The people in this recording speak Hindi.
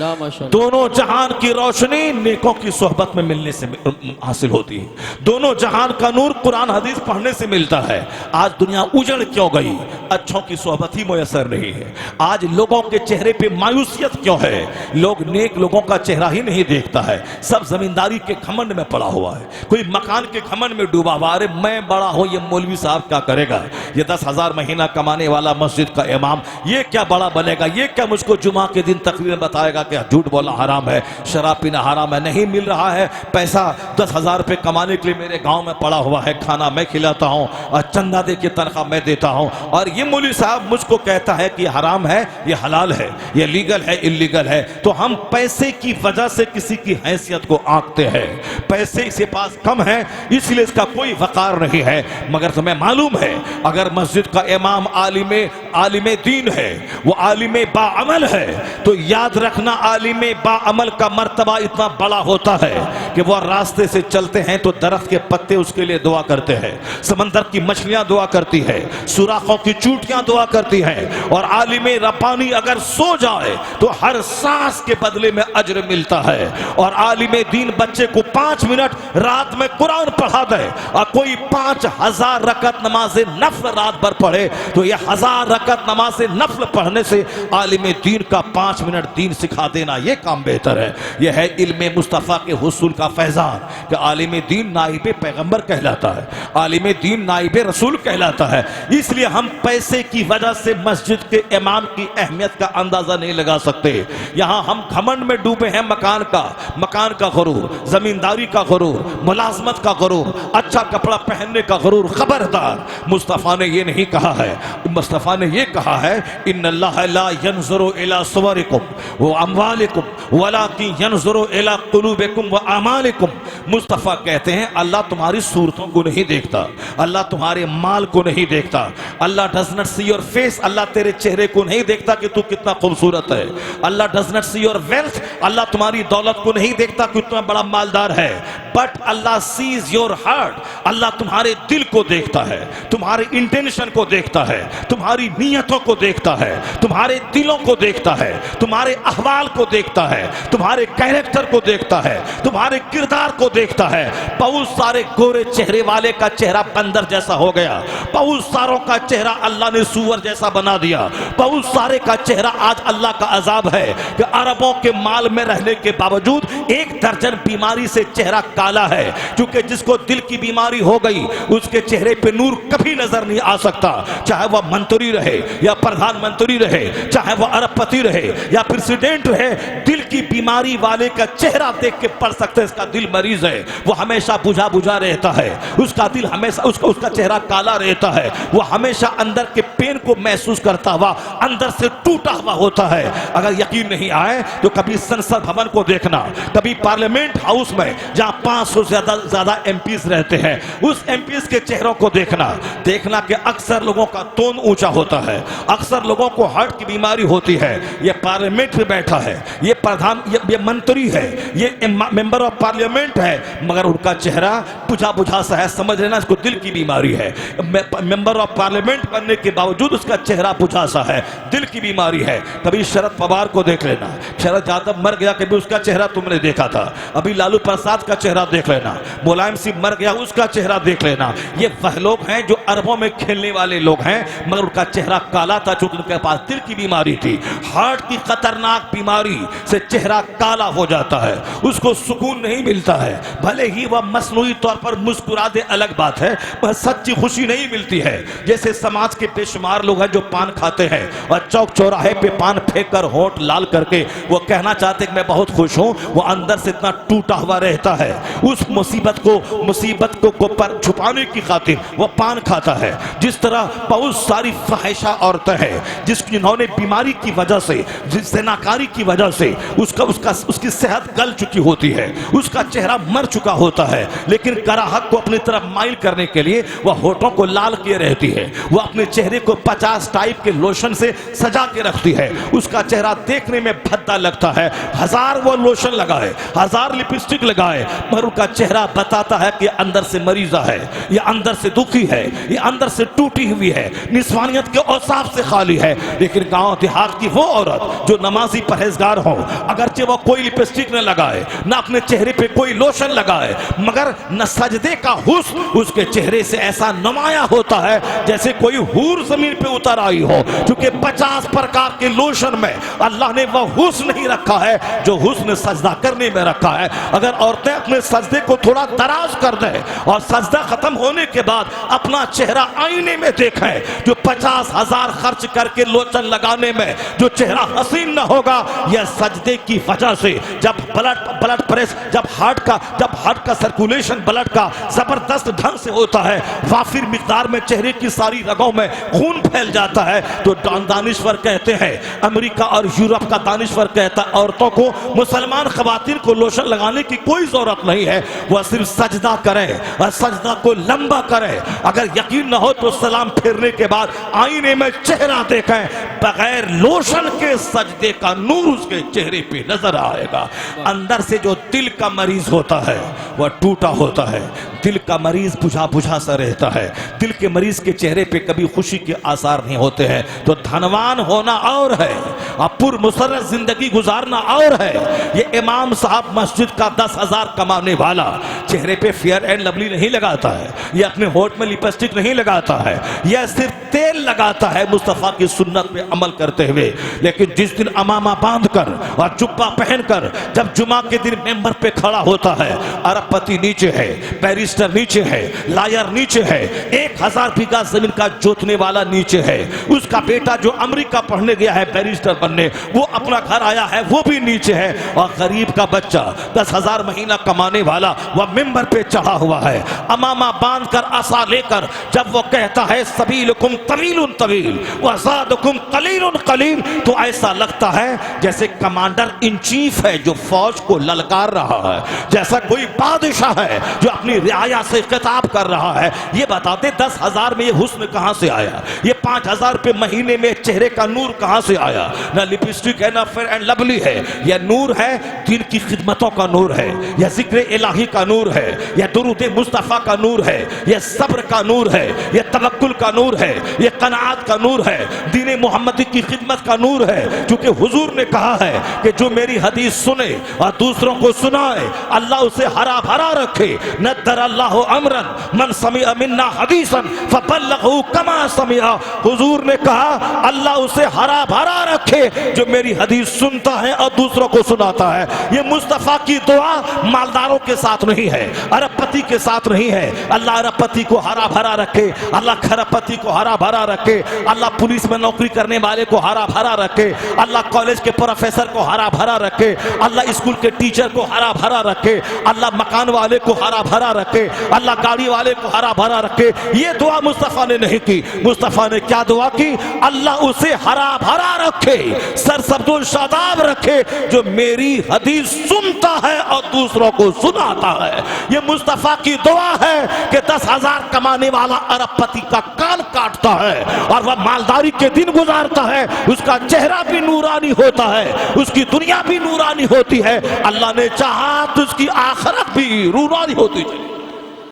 अल्लाह माशाअल्लाह। दोनों जहान की रोशनी नेकों की सोहबत में मिलने से हासिल होती है। दोनों जहान का नूर कुरान हदीस पढ़ने से मिलता है। आज दुनिया उजड़ क्यों गई? अच्छों की सोहबत ही मुयसर नहीं है। आज लोगों के चेहरे पे मायूसियत क्यों है? लोग नेक लोगों का चेहरा ही नहीं देखता है। सब जमींदारी के घमंड में पड़ा हुआ है, कोई मकान के घमंड में डूबा हुआ। अरे मैं बड़ा हूं, ये मौलवी साहब क्या करेगा? ये 10,000 महीना कमाने वाला मस्जिद का इमाम ये क्या बड़ा बनेगा? ये क्या मुझको जुमा के दिन तकरीर बताएगा कि झूठ बोलना हराम है, शराब पीना हराम है? नहीं मिल रहा है पैसा 10,000 रुपये कमाने के लिए मेरे गांव में पड़ा हुआ है, खाना मैं खिलाता हूं और चंदा दे के तनख्वाह मैं देता हूं, और ये मौलवी साहब मुझको कहता है कि हराम है, ये हलाल है, ये लीगल है, इल्लीगल है। तो हम पैसे की वजह से किसी की हैसियत को आंकते हैं। पैसे इसके पास कम है इसलिए इसका कोई वकार नहीं है। मगर तुम्हें मालूम है अगर मस्जिद का इमाम आलिम दीन है, वो आलिम बाअमल है, तो याद रखना आलिम बाअमल का मर्तबा इतना बड़ा होता है कि वो रास्ते से चलते हैं तो दरख्त के पत्ते उसके लिए दुआ करते हैं, समंदर की मछलियां दुआ करती है, सुराखों की चूटियां दुआ करती हैं, और आलिम रब्बानी अगर सो जाए तो हर सांस के बदले में अज्र मिलता है। और आलिम दीन बच्चे को 5 मिनट रात में कुरान पढ़ा दे और कोई 5,000 रकत नमाज नफ्ल रात भर पढ़े तो यह 1000 रकत नमाज नफ्ल पढ़ने से आलिम दीन का 5 मिनट दीन सिखा देना यह काम बेहतर है। यह है इल्म मुस्तफ़ा के हुसूल का फैजान कि आलिम दीन नाइब पैगंबर कहलाता है, आलिम दीन नाइब रसूल कहलाता है। इसलिए हम पैसे की वजह से मस्जिद के इमाम की अहमियत का अंदाजा नहीं लगा सकते। यहां हम घमंड में डूबे हैं, मकान का गुरूर, जमींदारी का गुरूर, मुलाजमत का गुरूर, अच्छा कपड़ा पहनने का गुरूर। खबरदार, मुस्तफ़ा ने यह नहीं कहा है, मुस्तफ़ा ने यह कहा है इन्नल्लाह ला यंजुरु इला सुवरिकुम व अमवालिकुम वलाकिन यंजुरु इला कुलूबिकुम व अमालिकुम। मुस्तफ़ा कहते हैं अल्लाह तुम्हारी सूरतों को नहीं देखता, अल्लाह तुम्हारे माल को नहीं देखता। Allah does not see your face, Allah तेरे चेहरे को नहीं देखता कि तू कितना खूबसूरत है। Allah does not see your wealth, Allah तुम्हारी दौलत को नहीं देखता कि कितना बड़ा मालदार है। But Allah sees your heart, Allah तुम्हारे दिल को देखता है, तुम्हारे इंटेंशन को देखता है, तुम्हारी नीयतों को देखता है, तुम्हारे दिलों को देखता है, तुम्हारे अहवाल को देखता है, तुम्हारे कैरेक्टर को देखता है, तुम्हारे किरदार को देखता है। बहुत सारे गोरे चेहरे वाले का चेहरा बंदर जैसा हो गया, बहुत सारों का चेहरा अल्लाह ने सूअर जैसा बना दिया, बहुत सारे का चेहरा आज अल्लाह का अजाब है कि अरबों के माल में रहने के बावजूद 1 दर्जन बीमारी से चेहरा काला है। क्योंकि जिसको दिल की बीमारी हो गई उसके चेहरे पे नूर कभी नजर नहीं आ सकता, चाहे वह मंत्री रहे या प्रधानमंत्री रहे, चाहे वह अरबपति रहे या प्रेसिडेंट रहे। दिल की बीमारी वाले का चेहरा देख के पढ़ सकते हैं इसका दिल मरीज है। वो हमेशा बुझा बुझा रहता है, उसका दिल हमेशा उसका चेहरा काला रहता है, वो हमेशा अंदर के पेन को महसूस करता हुआ अंदर से टूटा हुआ होता है। अगर यकीन नहीं आए तो कभी संसद भवन को देखना, कभी पार्लियामेंट हाउस में जहां 500 से ज्यादा एमपीज रहते हैं, उस एमपीज के चेहरों को देखना कि अक्सर लोगों का टोन ऊंचा होता है, अक्सर लोगों को हार्ट की बीमारी होती है। ये पार्लियामेंट में बैठा है, ये प्रधान, ये मंत्री है, ये मेंबर ऑफ पार्लियामेंट है, मगर उनका चेहरा बुझा बुझा सा है। समझ लेना इसको दिल की बीमारी है। मेंबर ऑफ पार्लियामेंट बनने के बावजूद उसका चेहरा बुझा सा है, दिल की बीमारी है। कभी शरद पवार को देख लेना, शरद यादव मर गया, कभी उसका चेहरा तुमने देखा था। अभी लालू प्रसाद का चेहरा देख लेना, मुलायम सिंह मर गया, उसका चेहरा देख लेना। ये वह लोग हैं जो अरबों में खेलने वाले लोग हैं, मगर उनका चेहरा काला था क्योंकि उनके पास दिल की बीमारी थी। हार्ट की खतरनाक बीमारी से चेहरा काला हो जाता है, उसको सुकून नहीं मिलता है। भले ही वह मसनूई तौर पर मुस्कुरा दे, अलग बात है, वह सच्ची खुशी नहीं मिलती है। जैसे समाज के बेशुमार लोग हैं जो पान खाते हैं और चौक चौराहे पे पान फेंक कर होंठ लाल करके वो कहना चाहते कि मैं बहुत खुश हूं, वो अंदर से इतना टूटा हुआ रहता है। उस मुसीबत को पर छुपाने की खातिर वो पान खाता है। जिस तरह बहुत सारी फाहिशा औरतें हैं जिन्होंने बीमारी की वजह से, ज़िनाकारी की वजह से उसकी सेहत गल चुकी होती है, उसका चेहरा मर चुका होता है, लेकिन ग्राहक को अपनी तरफ माइल करने के लिए वह होठों को लाल किए रहती है, वो अपने चेहरे को 50 टाइप के लोशन से सजा के रखती है। उसका चेहरा देखने में भद्दा लगता है, 1000 वो लोशन लगाए, 1000 लिपस्टिक लगाए, मगर उनका चेहरा बताता है कि अंदर से मरीजा है, ये अंदर से दुखी है, ये अंदर से टूटी हुई है, निस्वानियत के औसाफ से खाली है। लेकिन गांव देहात की वो औरत जो नमाजी परहेजगार हो, अगर अगरचे वो कोई लिपस्टिक न लगाए, ना अपने चेहरे पे कोई लोशन लगाए, मगर न सजदे का हुस्न उसके चेहरे से ऐसा नुमाया होता है जैसे कोई हूर जमीन पे उतर आई हो। क्योंकि 50 प्रकार के लोशन में अल्लाह ने वह हुस्न नहीं रखा है जो हुस्न सजदा करने में रखा है। अगर औरतें अपने सजदे को थोड़ा दराज कर दें और सजदा खत्म होने के बाद अपना चेहरा आईने में देखें, जो 50,000 खर्च करके लोशन लगाने में जो चेहरा हसीन न होगा, यह सजदे की वजह से। जब ब्लड प्रेस, जब हार्ट का सर्कुलेशन ब्लड का जबरदस्त ढंग से होता है, वाफिर मिकदार में चेहरे की सारी रगों में खून फैल जाता है, तो दानिश्वर कहते हैं, अमेरिका और यूरोप का दानिश्वर कहता है, औरतों को, मुसलमान खवातीन को लोशन लगाने की कोई जरूरत नहीं है, वह सिर्फ सजदा करें और सजदा को लंबा करें। अगर यकीन न हो तो सलाम फेरने के बाद आईने में चेहरा देखें, बगैर लोशन के सजदे का नूर उसके चेहरे पे नजर आएगा। अंदर से जो दिल का मरीज होता है वह टूटा होता है, दिल का मरीज बुझा बुझा सा रहता है, दिल के मरीज के चेहरे पे कभी खुशी के आसार नहीं होते हैं। तो धनवान होना और है और पुरमुसर्रत जिंदगी गुजारना और है। ये इमाम साहब मस्जिद का 10,000 कमाने वाला चेहरे पे फेयर एंड लवली नहीं लगाता है, ये अपने होठ में लिपस्टिक नहीं लगाता है, यह सिर्फ तेल लगाता है मुस्तफा की सुन्नत पे अमल करते हुए। लेकिन जिस दिन अमामा बांधकर और जुब्बा पहनकर जब जुमा के दिन मेंबर पे खड़ा होता है, अरबपति नीचे है, बैरिस्टर नीचे है, लायर नीचे है, 1000 बीघा जमीन का जोतने वाला नीचे है, उसका बेटा जो अमेरिका पढ़ने गया है बैरिस्टर बनने, वो अपना घर आया है, वो भी नीचे है, और गरीब का बच्चा 10,000 महीना कमाने वाला वह मेंबर पे चढ़ा हुआ है, अमामा बांध कर आसा लेकर जब वो कहता है सबीलुकुम तवीलुन तवील व ज़ादुकुम कलीलुन कलील, तो ऐसा लगता है जैसे कमांडर इन चीफ है जो फौज को ललकार रहा है, जैसा कोई बादशाह है जो अपनी रियाया से खिताब कर रहा है। ये बताते 10,000 में ये हुस्न कहां से आया, ये 5,000 पे महीने में चेहरे का नूर कहां से आया? ना लिपस्टिक है, ना फेयर एंड लवली है, यह नूर है दीन की खिदमतों का नूर है, यह जिक्र इलाही का नूर है, यह दुरूद मुस्तफा का नूर है, यह सब्र का नूर है, यह तवक्कुल का नूर है, यह कनाअत का नूर है, दीन मोहम्मदी की खिदमत का नूर है। क्योंकि हुजूर ने कहा है कि जो मेरी हदीस सुने और दूसरों को सुनाए, अल्लाह उसे हरा भरा रखे। नद्दर अल्लाहु अमरन मन समिअ मिन्ना हदीसन फबल्लगहु कमा समिअ। हुजूर ने कहा अल्लाह उसे हरा भरा रखे जो मेरी हदीस सुनता है और दूसरों को सुनाता है। ये मुस्तफा की दुआ मालदारों के साथ नहीं है, अरबपति के साथ नहीं है। अल्लाह अरबपति को हरा भरा रखे, अल्लाह खरबपति को हरा भरा रखे, अल्लाह पुलिस में नौकरी करने वाले को हरा भरा रखे, अल्लाह कॉलेज के प्रोफेसर को हरा भरा रखे, अल्लाह स्कूल के टीचर को हरा भरा रखे, अल्लाह मकान वाले को हरा भरा रखे, अल्लाह गाड़ी वाले को हरा भरा रखे। ये दुआ मुस्तफा ने नहीं की। मुस्तफा ने क्या दुआ की? अल्लाह उसे हरा भरा रखे, सरसब्ज़ शादाब रखे जो मेरी हदीस सुनता है और दूसरों को सुनाता है। ये मुस्तफा की दुआ है कि 10,000 कमाने वाला अरबपति का कान काटता है और वह मालदारी के दिन गुजारता है, उसका चेहरा भी नूरानी होता है, उसकी दुनिया भी नूरानी होती है। अल्लाह ने चाहा तो उसकी आखिरत भी नूरानी होती है।